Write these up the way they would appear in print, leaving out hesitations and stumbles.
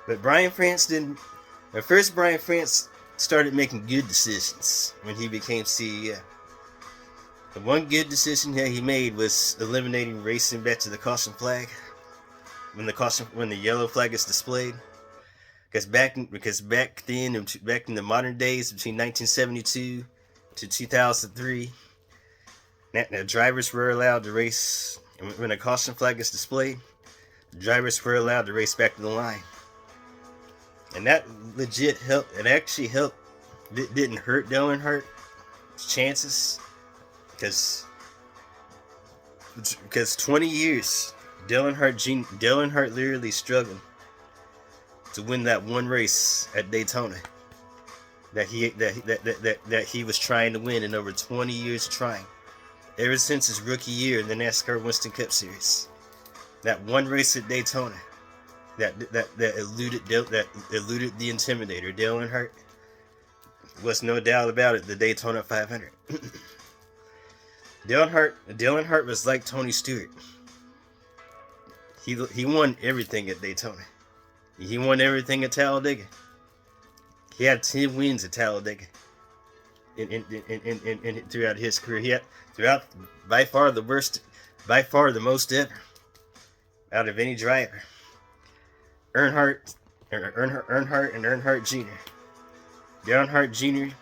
But Brian France didn't. At first, Brian France started making good decisions when he became CEO. The one good decision that he made was eliminating racing back to the caution flag when the yellow flag is displayed. Because back then, back in the modern days, between 1972 to 2003, the drivers were allowed to race. When a caution flag is displayed, the drivers were allowed to race back to the line, and that legit helped. It actually helped. It didn't hurt Dale Earnhardt's chances, because 20 years Dale Earnhardt literally struggled to win that one race at Daytona that he was trying to win in over 20 years of trying. Ever since his rookie year in the NASCAR Winston Cup Series, that one race at Daytona that eluded the Intimidator, Dale Earnhardt, was no doubt about it the Daytona 500. Dale Earnhardt was like Tony Stewart. He won everything at Daytona. He won everything at Talladega. He had 10 wins at Talladega. In throughout his career, he had by far the most ever out of any driver. Earnhardt and Earnhardt Jr. Dale Earnhardt Jr.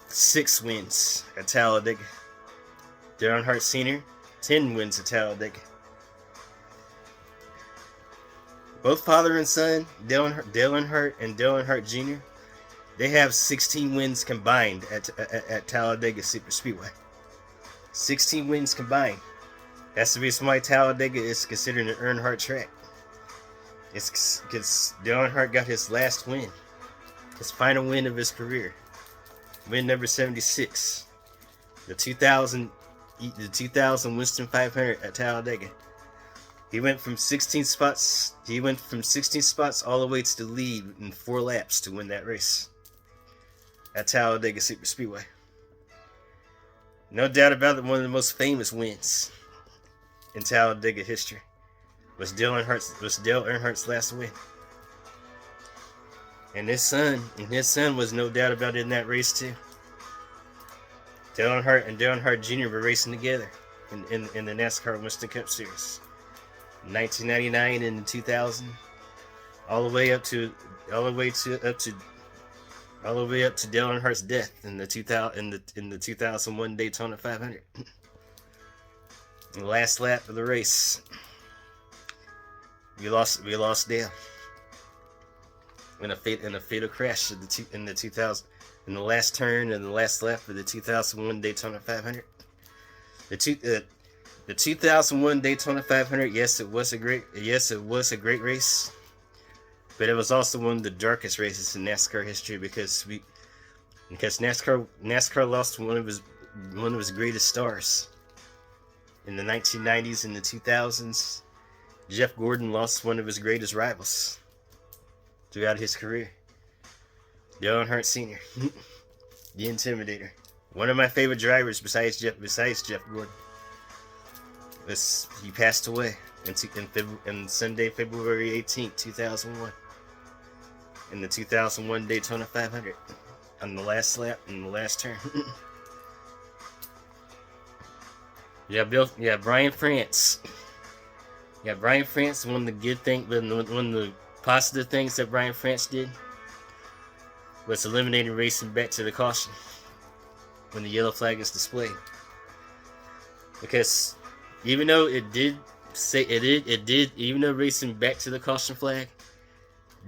6 wins at Talladega. Dale Earnhardt Sr. 10 wins at Talladega. Both father and son, Dale Earnhardt and Dale Earnhardt Jr., they have 16 wins combined at Talladega Superspeedway. 16 wins combined. That's the reason why Talladega is considered an Earnhardt track. It's because Dale Earnhardt got his last win. His final win of his career. Win number 76. The 2000 Winston 500 at Talladega. He went from 16 spots all the way to the lead in 4 laps to win that race at Talladega Superspeedway. No doubt about it, one of the most famous wins in Talladega history was Dale Earnhardt's last win. And his son was no doubt about it in that race too. Dale Earnhardt and Dale Earnhardt Jr. were racing together in the NASCAR Winston Cup Series. 1999 and 2000, all the way up to Dale Earnhardt's death in the 2001 Daytona 500. The last lap of the race, we lost Dale in a fatal crash in the last turn and the last lap of the 2001 Daytona 500. The 2001 Daytona 500, yes, it was a great race, but it was also one of the darkest races in NASCAR history because NASCAR lost one of his greatest stars. In the 1990s and the 2000s, Jeff Gordon lost one of his greatest rivals throughout his career. Dale Earnhardt Sr., the Intimidator, one of my favorite drivers besides Jeff Gordon. He passed away on Sunday, February 18th, 2001, in the 2001 Daytona 500, on the last lap in the last turn. Brian France. Yeah, Brian France. One of the positive things that Brian France did was eliminating racing back to the caution when the yellow flag is displayed, because even though racing back to the caution flag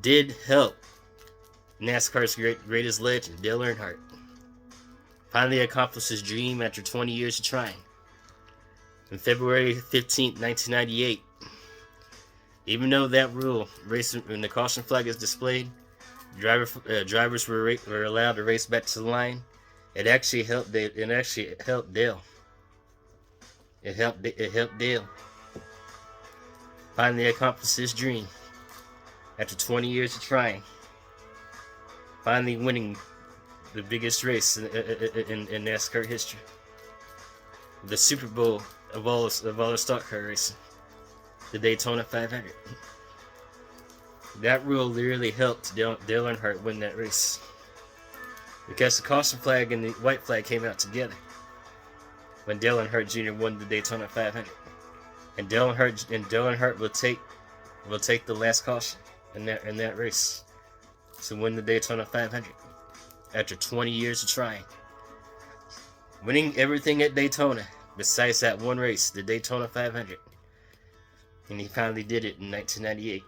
did help NASCAR's greatest legend, Dale Earnhardt, finally accomplished his dream after 20 years of trying. On February 15th, 1998, even though that rule, racing when the caution flag is displayed, drivers were allowed to race back to the line, it actually helped Dale. It helped Dale finally accomplish his dream after 20 years of trying, finally winning the biggest race in NASCAR history, the Super Bowl of all the stock car racing, the Daytona 500. That rule literally helped Dale Earnhardt win that race, because the caution flag and the white flag came out together when Dale Earnhardt Jr. won the Daytona 500, and Dale Earnhardt will take the last caution in that race to win the Daytona 500 after 20 years of trying, winning everything at Daytona besides that one race, the Daytona 500, and he finally did it in 1998.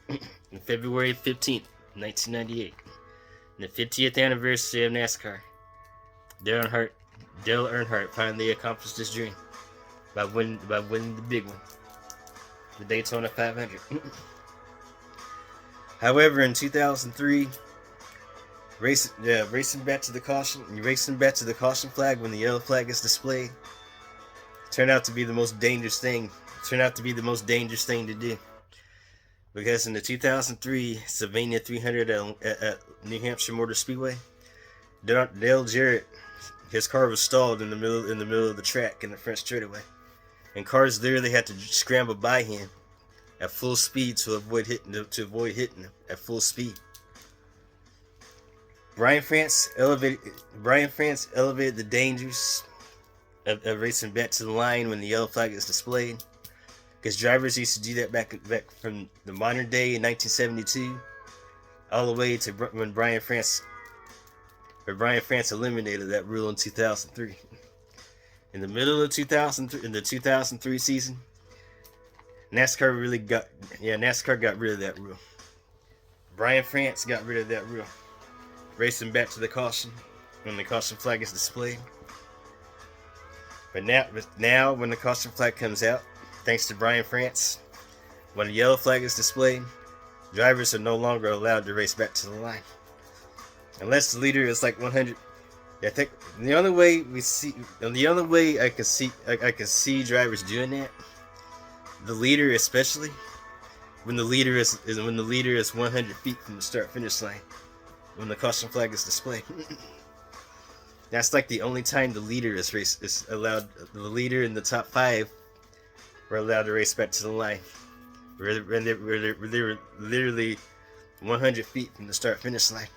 On February 15th, 1998, the 50th anniversary of NASCAR, Dale Earnhardt finally accomplished his dream by winning the big one, the Daytona 500. However, in 2003, racing back to the caution flag when the yellow flag is displayed turned out to be the most dangerous thing. To do. Because in the 2003 Sylvania 300 at New Hampshire Motor Speedway, Dale Jarrett, his car was stalled in the middle of the track in the front straightaway, and cars literally had to scramble by him at full speed to avoid hitting him at full speed. Brian France elevated the dangers of racing back to the line when the yellow flag is displayed, because drivers used to do that back from the modern day in 1972 all the way to when Brian France eliminated that rule in 2003. In the middle of 2003, in the 2003 season, NASCAR got rid of that rule. Brian France got rid of that rule, racing back to the caution when the caution flag is displayed. But now when the caution flag comes out, thanks to Brian France, when the yellow flag is displayed, drivers are no longer allowed to race back to the line, unless the leader is like 100. I think the only way I can see drivers doing that, the leader especially, when the leader is 100 feet from the start finish line, when the caution flag is displayed. That's like the only time the leader is allowed. The leader in the top 5 were allowed to race back to the line. When they were literally 100 feet from the start finish line.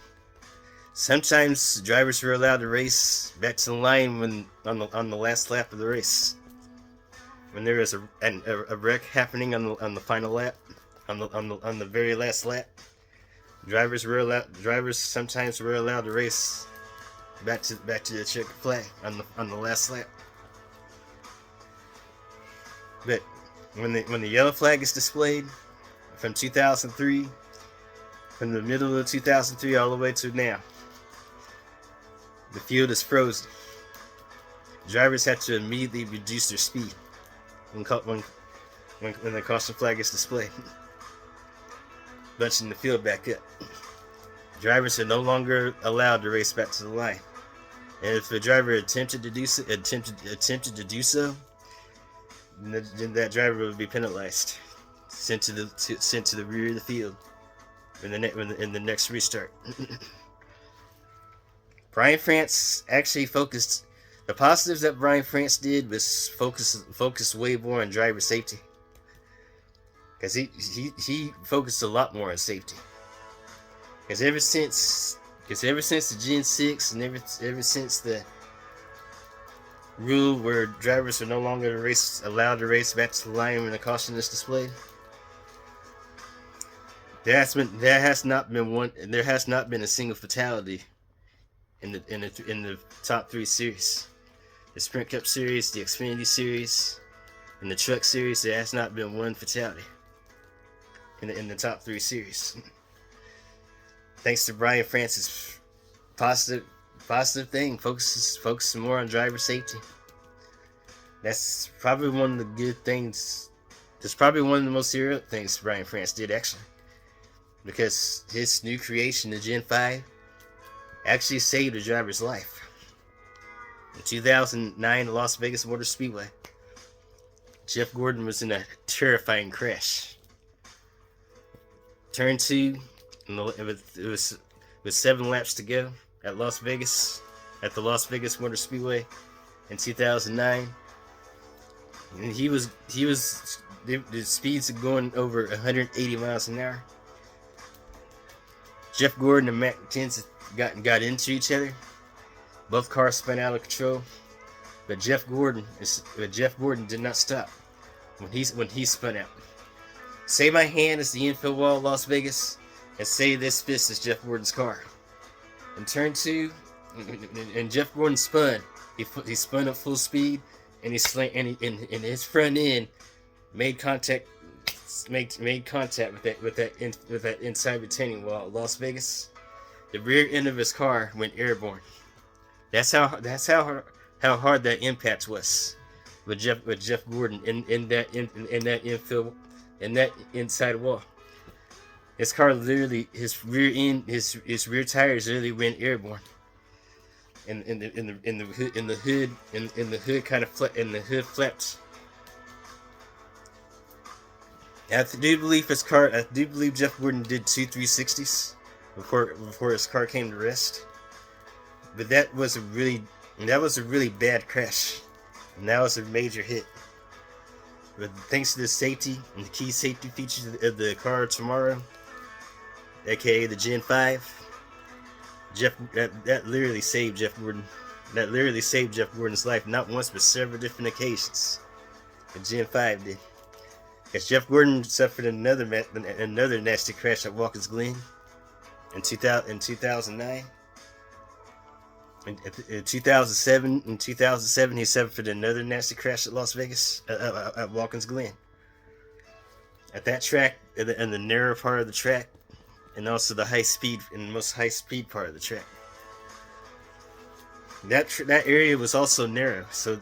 Sometimes drivers were allowed to race back to the line when on the last lap of the race, when there was a wreck happening on the final lap, on the very last lap. Drivers sometimes were allowed to race back to the checkered flag on the last lap. But when the yellow flag is displayed from 2003, from the middle of 2003 all the way to now, the field is frozen. Drivers have to immediately reduce their speed when the caution flag is displayed, bunching the field back up. Drivers are no longer allowed to race back to the line, and if a driver attempted to do so, then that driver would be penalized, sent to the rear of the field in the next restart. Brian France actually focused. The positives that Brian France did was focus way more on driver safety, because he focused a lot more on safety. Because ever since the Gen 6 and ever since the rule where drivers are no longer allowed to race back to the line when the caution is displayed, there has not been a single fatality in the top 3 series. The Sprint Cup Series, the Xfinity Series, and the Truck Series, there has not been one fatality in the top 3 series. Thanks to Brian France's positive thing, focuses more on driver safety. That's probably one of the good things. That's probably one of the most heroic things Brian France did, actually, because his new creation, the Gen 5, actually saved a driver's life. In 2009, Las Vegas Motor Speedway, Jeff Gordon was in a terrifying crash. Turn 2, it was with 7 laps to go at the Las Vegas Motor Speedway in 2009. And the speeds of going over 180 miles an hour. Jeff Gordon and Matt Kenseth got into each other. Both cars spun out of control, but Jeff Gordon did not stop when he spun out. Say my hand is the infield wall of Las Vegas, and say this fist is Jeff Gordon's car. In turn 2, and Jeff Gordon spun. He spun at full speed, and his front end made contact with that inside retaining wall at Las Vegas. The rear end of his car went airborne. That's how hard that impact was with Jeff Gordon in that infield, in that inside wall. His car literally, his rear tires literally went airborne. And the hood kind of flapped. I do believe Jeff Gordon did 2 360s before his car came to rest. But that was a really bad crash. And that was a major hit. But thanks to the safety and the key safety features of the car tomorrow, aka the Gen 5, that literally saved Jeff Gordon. That literally saved Jeff Gordon's life, not once but several different occasions. The Gen 5 did. Because Jeff Gordon suffered another nasty crash at Watkins Glen in 2009. In 2007, he suffered another nasty crash at Las Vegas at Watkins Glen. At that track, in the narrow part of the track, and also the most high speed part of the track. That area was also narrow, so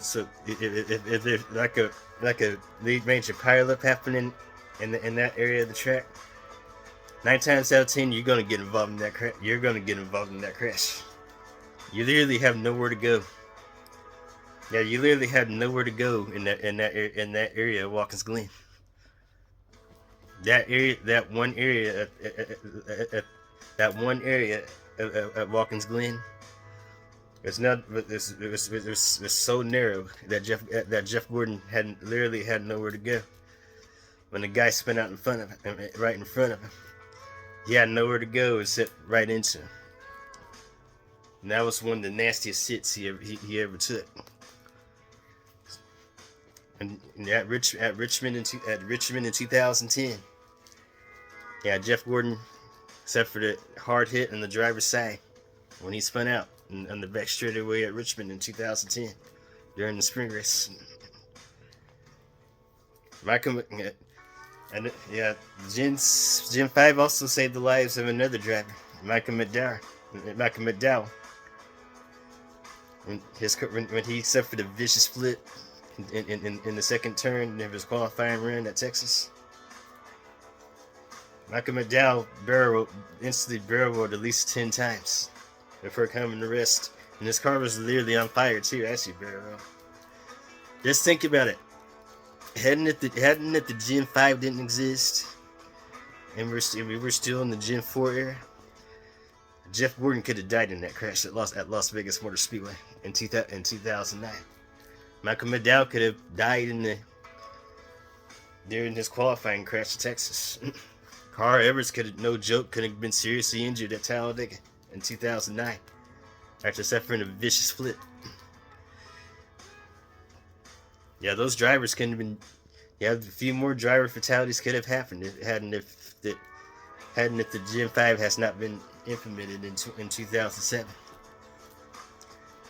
if there's like a major pileup happening in that area of the track, 9 times out of 10 you're gonna get involved in that crash. You literally have nowhere to go. Yeah, you literally have nowhere to go in that area of Watkins Glen. That one area at Watkins Glen. It was so narrow that Jeff Gordon literally had nowhere to go. When the guy spun out right in front of him, he had nowhere to go except right into him. And that was one of the nastiest hits he ever took. And at Richmond in 2010, yeah, Jeff Gordon suffered a hard hit on the driver's side when he spun out on the back straightaway at Richmond in 2010 during the spring race. Gen 5 also saved the lives of another driver, Michael McDowell. When he suffered a vicious split in the second turn of his qualifying run at Texas. Michael McDowell instantly barrel rolled at least 10 times before coming to rest. And his car was literally on fire too, actually barrel rolled. Just think about it. Hadn't if the Gen 5 didn't exist, and we were still in the Gen 4 era, Jeff Gordon could have died in that crash at Las Vegas Motor Speedway in 2009. Michael McDowell could have died during his qualifying crash at Texas. Carl Edwards could have been seriously injured at Talladega in 2009 after suffering a vicious split. Yeah, those drivers couldn't have been. Yeah, a few more driver fatalities could have happened hadn't if the Gen 5 has not been implemented in 2007.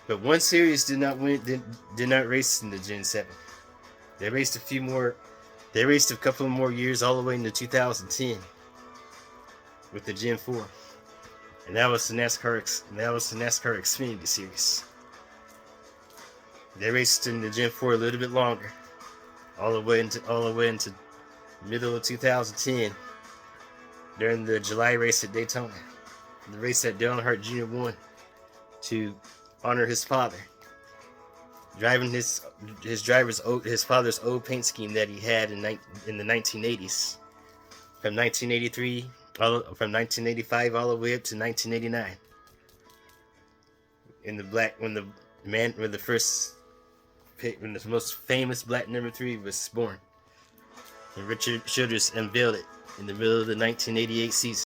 But one series did not race in the Gen 7. They raced a couple of more years all the way into 2010 with the Gen 4, and that was the NASCAR Xfinity Series. They raced in the Gen 4 a little bit longer, all the way into middle of 2010 during the July race at Daytona, the race that Dale Earnhardt Jr. won to honor his father, driving his father's old paint scheme that he had in the 1980s, from 1985 all the way up to 1989. When the most famous black number 3 was born, and Richard Childress unveiled it in the middle of the 1988